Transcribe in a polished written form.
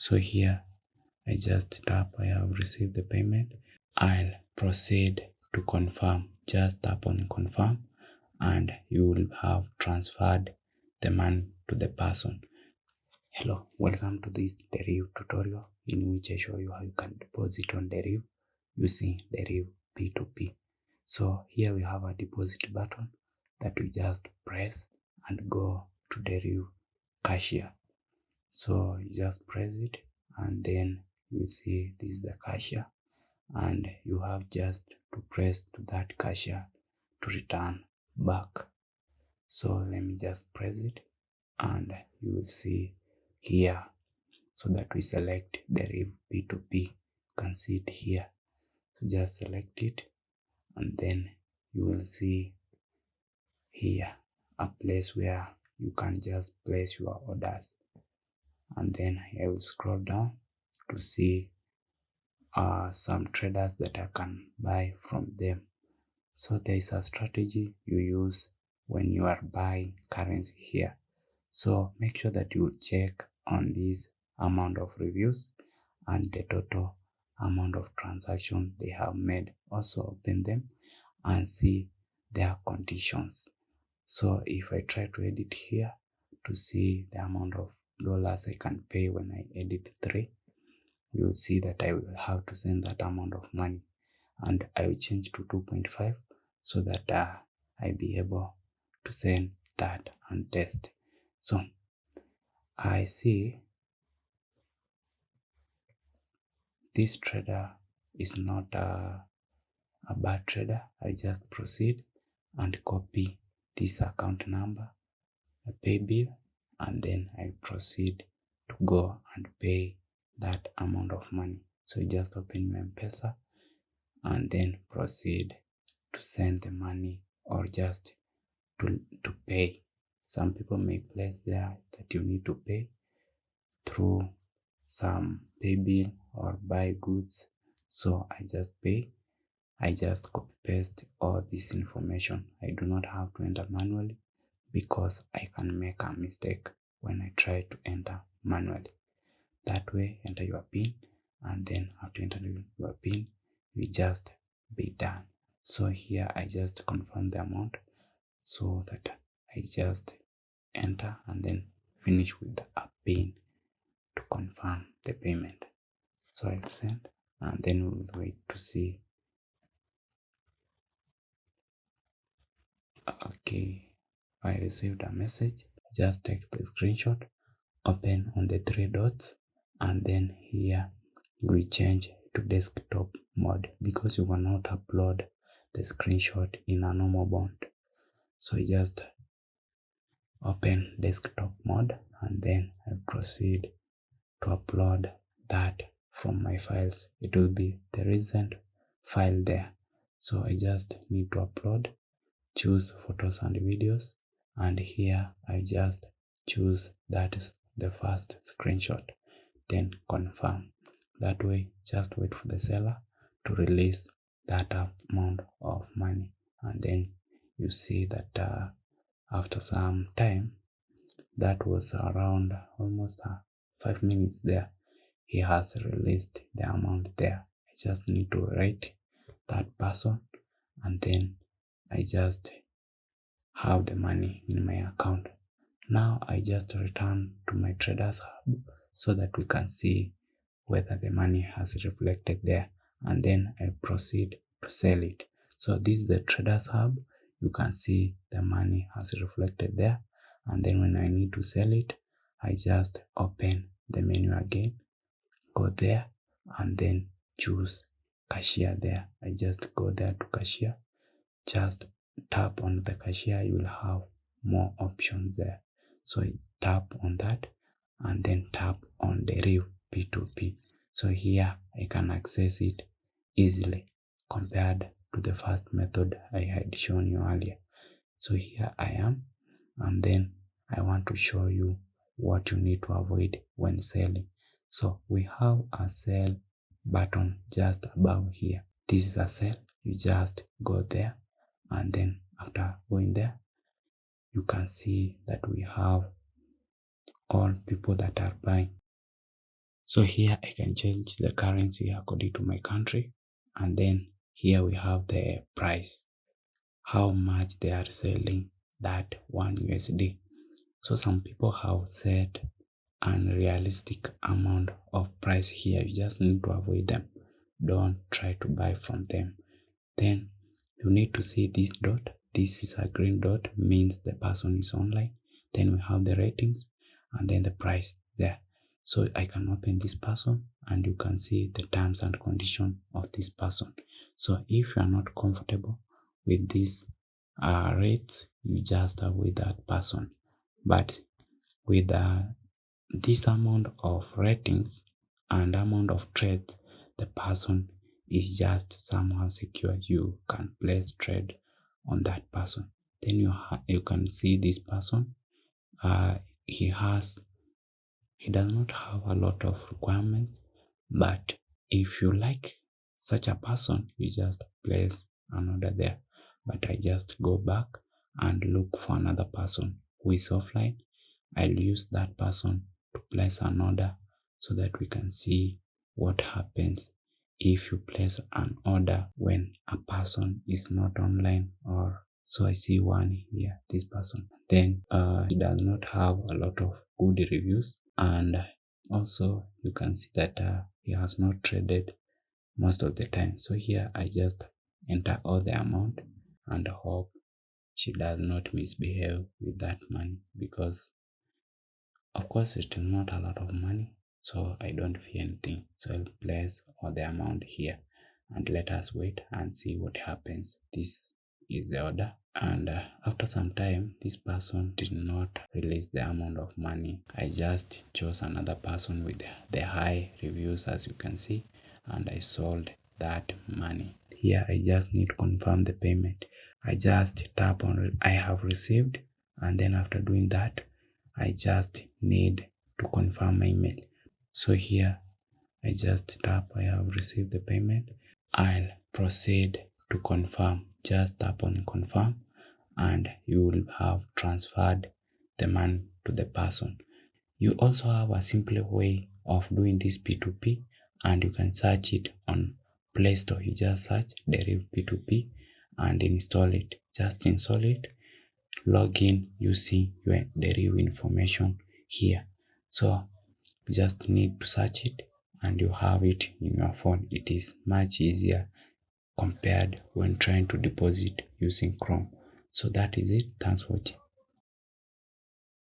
So here I just tap I have received the payment. I'll proceed to confirm. Just tap on confirm and you will have transferred the money to the person. Hello, welcome to this Deriv tutorial in which I show you how you can deposit on Deriv using Deriv P2P. So here we have a deposit button that we just press and go to Deriv cashier. So you just press it and then you will see this is the cashier and you have just to press to that cashier to return back. So let me just press it and you will see here so that we select Deriv P2P. You can see it here. So just select it and then you will see here a place where you can just place your orders. And then I will scroll down to see some traders that I can buy from them. So there is a strategy you use when you are buying currency here. So make sure that you check on this amount of reviews and the total amount of transaction they have made. Also open them and see their conditions. So if I try to edit here to see the amount of dollars I can pay when I edit 3, you will see that I will have to send that amount of money and I will change to 2.5 so that I be able to send that and test. So I see this trader is not a bad trader. I just proceed and copy this account number, a pay bill, and then I proceed to go and pay that amount of money. So you just open your M-Pesa and then proceed to send the money or just to pay. Some people may place there that you need to pay through some pay bill or buy goods. So I just pay. I just copy paste all this information. I do not have to enter manually because I can make a mistake when I try to enter manually. That way, enter your PIN and then after entering your PIN, you just be done. So here I just confirm the amount so that I just enter and then finish with a PIN to confirm the payment. So I'll send and then we'll wait to see. Okay, I received a message. Just take the screenshot, open on the 3 dots, and then here we change to desktop mode because you will not upload the screenshot in a normal bond. So you just open desktop mode and then I proceed to upload that from my files. It will be the recent file there. So I just need to upload, choose photos and videos, and here I just choose that is the first screenshot, then confirm. That way, just wait for the seller to release that amount of money, and then you see that after some time, that was around almost 5 minutes there, he has released the amount there. I just need to rate that person and then I just have the money in my account. Now I just return to my traders hub so that we can see whether the money has reflected there, and then I proceed to sell it. So this is the traders hub. You can see the money has reflected there, and then when I need to sell it, I just open the menu again, go there and then choose cashier there. I just go there to cashier, just tap on the cashier, you will have more options there. So tap on that and then tap on Deriv P2P. So here I can access it easily compared to the first method I had shown you earlier. So here I am, and then I want to show you what you need to avoid when selling. So we have a sell button just above here. This is a sell. You just go there, and then after going there, you can see that we have all people that are buying. So here I can change the currency according to my country, and then here we have the price, how much they are selling that one USD. So some people have set unrealistic amount of price here. You just need to avoid them. Don't try to buy from them. Then you need to see this dot. This is a green dot, means the person is online. Then we have the ratings and then the price there. So I can open this person and you can see the terms and conditions of this person. So if you are not comfortable with this rates, you just avoid that person. But with this amount of ratings and amount of trade, the person is just somehow secure. You can place trade on that person. Then you can see this person. He does not have a lot of requirements, but if you like such a person, you just place an order there. But I just go back and look for another person who is offline. I'll use that person to place an order so that we can see what happens if you place an order when a person is not online. Or so I see one here, this person. Then he does not have a lot of good reviews, and also you can see that he has not traded most of the time. So here I just enter all the amount and hope she does not misbehave with that money, because of course it is not a lot of money, so I don't fear anything. So I'll place all the amount here and let us wait and see what happens. This is the order, and after some time this person did not release the amount of money. I just chose another person with the high reviews, as you can see, and I sold that money. Here I just need to confirm the payment. I just tap on I have received, and then after doing that I just need to confirm my email. So here I just tap I have received the payment. I'll proceed to confirm. Just tap on confirm and you will have transferred the money to the person. You also have a simple way of doing this P2P, and you can search it on Play Store. You just search Deriv P2P and install it. Just install it, log in using your Deriv information here. So you just need to search it and you have it in your phone. It is much easier compared when trying to deposit using Chrome. So that is it. Thanks for watching.